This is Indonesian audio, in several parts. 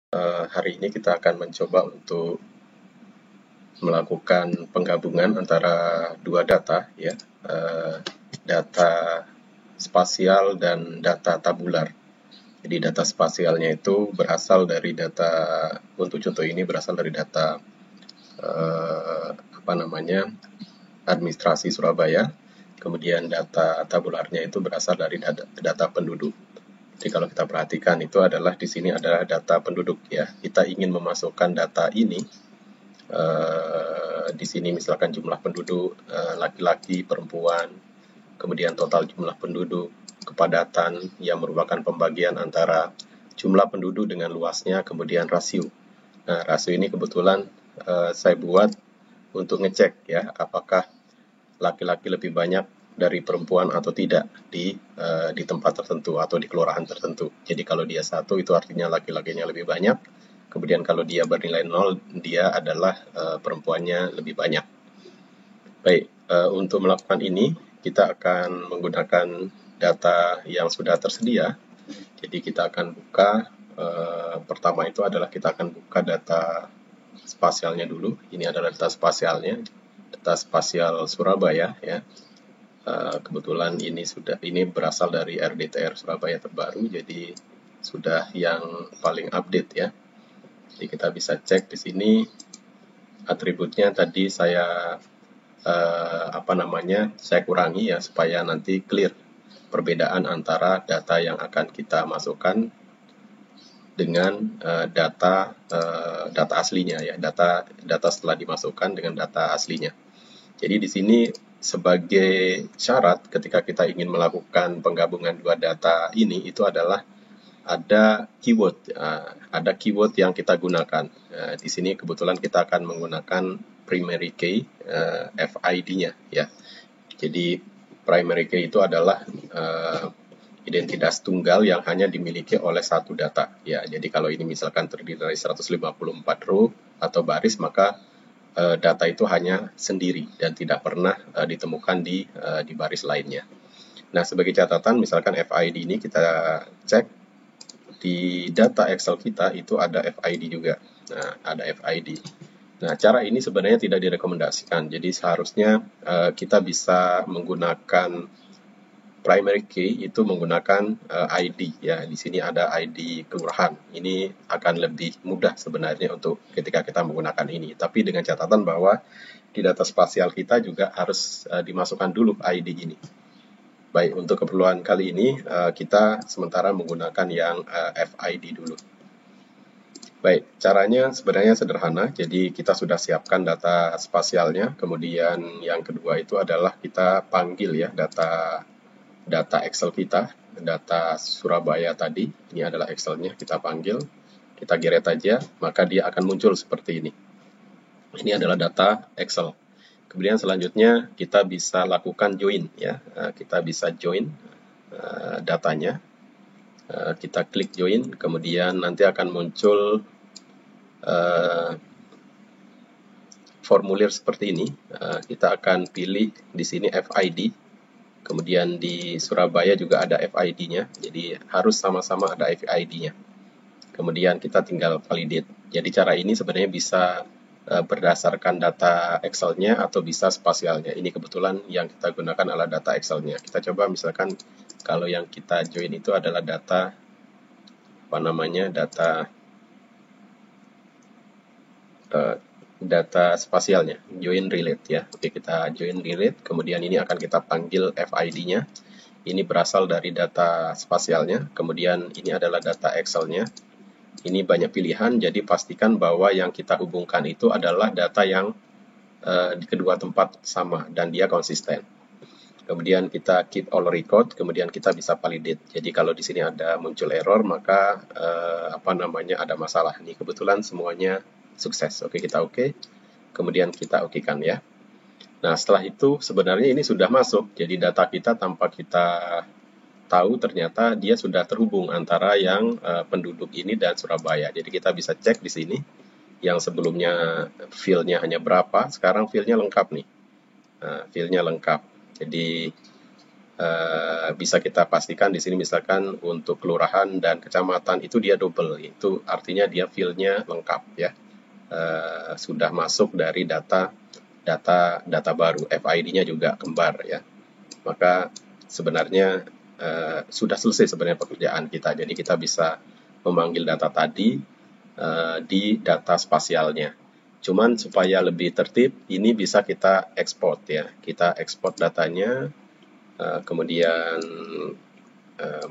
Hari ini kita akan mencoba untuk melakukan penggabungan antara dua data, ya, data spasial dan data tabular. Jadi data spasialnya itu berasal dari data, untuk contoh ini berasal dari data administrasi Surabaya. Kemudian data tabularnya itu berasal dari data penduduk. Jadi kalau kita perhatikan itu adalah di sini adalah data penduduk, ya. Kita ingin memasukkan data ini di sini misalkan jumlah penduduk laki-laki, perempuan, kemudian total jumlah penduduk, kepadatan yang merupakan pembagian antara jumlah penduduk dengan luasnya, kemudian rasio. Nah, rasio ini kebetulan saya buat untuk ngecek, ya, apakah laki-laki lebih banyak dari perempuan atau tidak di tempat tertentu atau di kelurahan tertentu. Jadi kalau dia 1 itu artinya laki-lakinya lebih banyak. Kemudian kalau dia bernilai 0, dia adalah perempuannya lebih banyak. Baik, untuk melakukan ini kita akan menggunakan data yang sudah tersedia. Jadi kita akan buka, pertama itu adalah kita akan buka data spasialnya dulu. Ini adalah data spasialnya, data spasial Surabaya, ya. Kebetulan ini berasal dari RDTR Surabaya terbaru, jadi sudah yang paling update, ya. Jadi kita bisa cek di sini atributnya. Tadi saya saya kurangi, ya, supaya nanti clear perbedaan antara data yang akan kita masukkan dengan data aslinya, ya, data setelah dimasukkan dengan data aslinya. Jadi di sini sebagai syarat ketika kita ingin melakukan penggabungan dua data ini itu adalah ada keyword yang kita gunakan. Di sini kebetulan kita akan menggunakan primary key, FID-nya, ya. Jadi primary key itu adalah identitas tunggal yang hanya dimiliki oleh satu data, ya. Jadi kalau ini misalkan terdiri dari 154 row atau baris, maka data itu hanya sendiri dan tidak pernah ditemukan di baris lainnya. Nah, sebagai catatan, misalkan FID ini kita cek di data Excel kita itu ada FID juga. Nah, ada FID. Nah, cara ini sebenarnya tidak direkomendasikan. Jadi seharusnya kita bisa menggunakan primary key itu menggunakan ID, ya. Di sini ada ID kelurahan. Ini akan lebih mudah sebenarnya untuk ketika kita menggunakan ini. Tapi dengan catatan bahwa di data spasial kita juga harus dimasukkan dulu ID ini. Baik, untuk keperluan kali ini kita sementara menggunakan yang FID dulu. Baik, caranya sebenarnya sederhana. Jadi kita sudah siapkan data spasialnya. Kemudian yang kedua itu adalah kita panggil, ya, data Excel kita, data Surabaya tadi. Ini adalah Excel-nya, kita panggil, kita geret aja, maka dia akan muncul seperti ini. Ini adalah data Excel. Kemudian selanjutnya kita bisa lakukan join, ya. Kita bisa join datanya. Kita klik join, kemudian nanti akan muncul formulir seperti ini. Kita akan pilih di sini FID. Kemudian di Surabaya juga ada FID-nya, jadi harus sama-sama ada FID-nya. Kemudian kita tinggal validate. Jadi cara ini sebenarnya bisa berdasarkan data Excel-nya atau bisa spasialnya. Ini kebetulan yang kita gunakan adalah data Excel-nya. Kita coba misalkan kalau yang kita join itu adalah data data spasialnya, join relate, ya. Oke, kita join relate, kemudian ini akan kita panggil FID-nya. Ini berasal dari data spasialnya, kemudian ini adalah data Excel-nya. Ini banyak pilihan, jadi pastikan bahwa yang kita hubungkan itu adalah data yang di kedua tempat sama dan dia konsisten. Kemudian kita keep all record, kemudian kita bisa validate. Jadi kalau di sini ada muncul error, maka ada masalah. Ini kebetulan semuanya sukses. Oke, kita oke. Kemudian kita okekan, ya. Nah, setelah itu sebenarnya ini sudah masuk. Jadi data kita tanpa kita tahu ternyata dia sudah terhubung antara yang penduduk ini dan Surabaya. Jadi kita bisa cek di sini. Yang sebelumnya field-nya hanya berapa, sekarang field-nya lengkap nih. Nah, field-nya lengkap. Jadi bisa kita pastikan di sini misalkan untuk kelurahan dan kecamatan itu dia double, itu artinya dia field-nya lengkap ya. Sudah masuk dari data baru, FID-nya juga kembar ya. Maka sebenarnya sudah selesai sebenarnya pekerjaan kita. Jadi kita bisa memanggil data tadi di data spasialnya. Cuman supaya lebih tertib, ini bisa kita ekspor ya. Kita ekspor datanya. Kemudian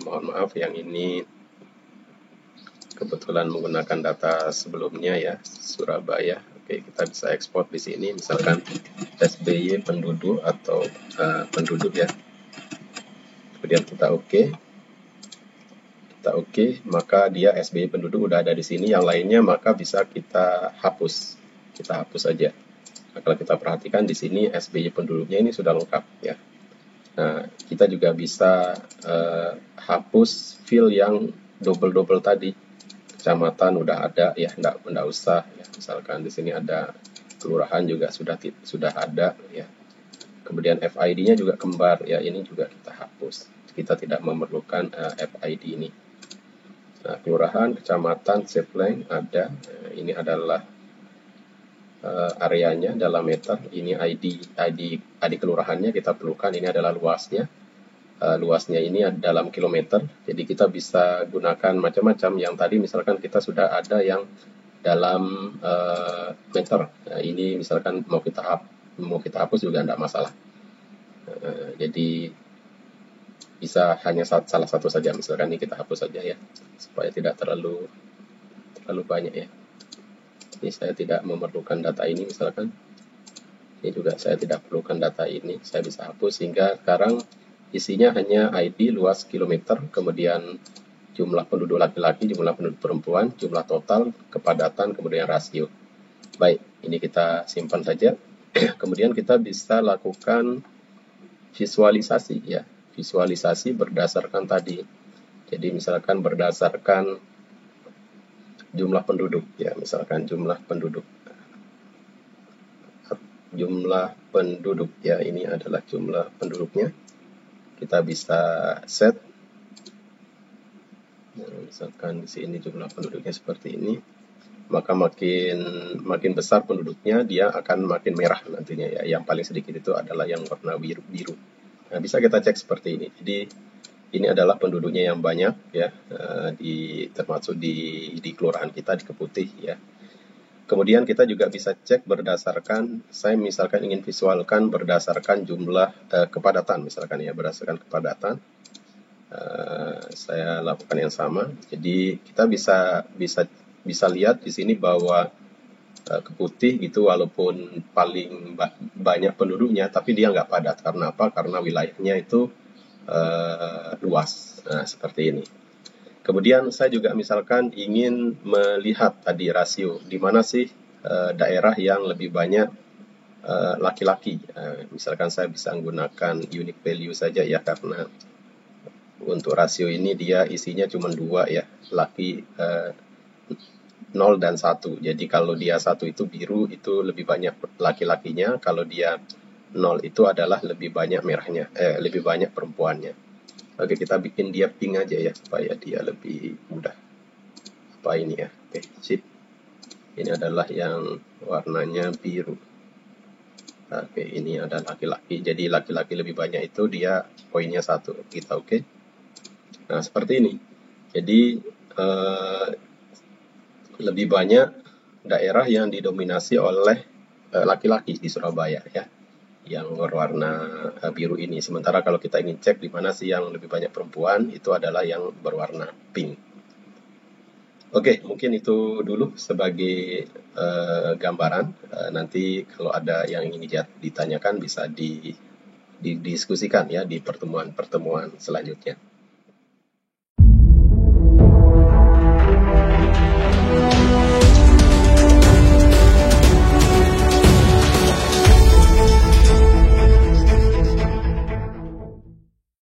mohon maaf yang ini kebetulan menggunakan data sebelumnya ya, Surabaya. Oke, kita bisa ekspor di sini misalkan SBY penduduk atau penduduk ya. Kemudian kita oke, maka dia SBY penduduk udah ada di sini. Yang lainnya maka bisa kita hapus saja. Nah, kalau kita perhatikan di sini SBY penduduknya ini sudah lengkap ya. Nah, kita juga bisa hapus field yang double tadi. Kecamatan udah ada ya, enggak usah ya. Misalkan di sini ada kelurahan juga sudah ada ya. Kemudian FID-nya juga kembar ya, ini juga kita hapus. Kita tidak memerlukan FID ini. Nah, kelurahan, kecamatan, save blank ada. Ini adalah areanya dalam meter, ini ID kelurahannya kita perlukan, ini adalah luasnya. Luasnya ini dalam kilometer, jadi kita bisa gunakan macam-macam. Yang tadi misalkan kita sudah ada yang dalam meter. Nah, ini misalkan mau kita hapus juga tidak masalah. Jadi bisa hanya salah satu saja, misalkan ini kita hapus saja ya, supaya tidak terlalu banyak ya. Ini saya tidak memerlukan data ini misalkan. Ini juga saya tidak perlukan data ini, saya bisa hapus sehingga sekarang isinya hanya ID, luas, kilometer, kemudian jumlah penduduk laki-laki, jumlah penduduk perempuan, jumlah total, kepadatan, kemudian rasio. Baik, ini kita simpan saja. Kemudian kita bisa lakukan visualisasi ya. Visualisasi berdasarkan tadi. Jadi misalkan berdasarkan jumlah penduduk ya, misalkan jumlah penduduk ya, ini adalah jumlah penduduknya. Kita bisa set misalkan di sini jumlah penduduknya seperti ini, maka makin besar penduduknya dia akan makin merah nantinya ya. Yang paling sedikit itu adalah yang warna biru. Nah, bisa kita cek seperti ini. Jadi ini adalah penduduknya yang banyak ya, termasuk di kelurahan kita di Keputih ya. Kemudian kita juga bisa cek berdasarkan, saya misalkan ingin visualkan berdasarkan jumlah kepadatan misalkan ya, berdasarkan kepadatan. Saya lakukan yang sama. Jadi kita bisa lihat di sini bahwa Keputih gitu walaupun paling banyak penduduknya, tapi dia nggak padat. Karena apa? Karena wilayahnya itu luas. Nah, seperti ini. Kemudian saya juga misalkan ingin melihat tadi rasio, di mana sih daerah yang lebih banyak laki-laki. Misalkan saya bisa menggunakan unique value saja ya, karena untuk rasio ini dia isinya cuma 2 ya, laki 0 dan 1. Jadi kalau dia 1 itu biru, itu lebih banyak laki-lakinya. Kalau dia 0 itu adalah lebih banyak merahnya, lebih banyak perempuannya. Oke, kita bikin dia pink aja ya, supaya dia lebih mudah. Apa ini ya? Oke, sip. Ini adalah yang warnanya biru. Oke, ini ada laki-laki. Jadi laki-laki lebih banyak itu dia poinnya 1. Kita oke. Nah, seperti ini. Jadi lebih banyak daerah yang didominasi oleh laki-laki di Surabaya ya, yang berwarna biru ini. Sementara kalau kita ingin cek di mana sih yang lebih banyak perempuan, itu adalah yang berwarna pink. Oke, mungkin itu dulu sebagai gambaran. Nanti kalau ada yang ingin ditanyakan bisa didiskusikan ya di pertemuan-pertemuan selanjutnya.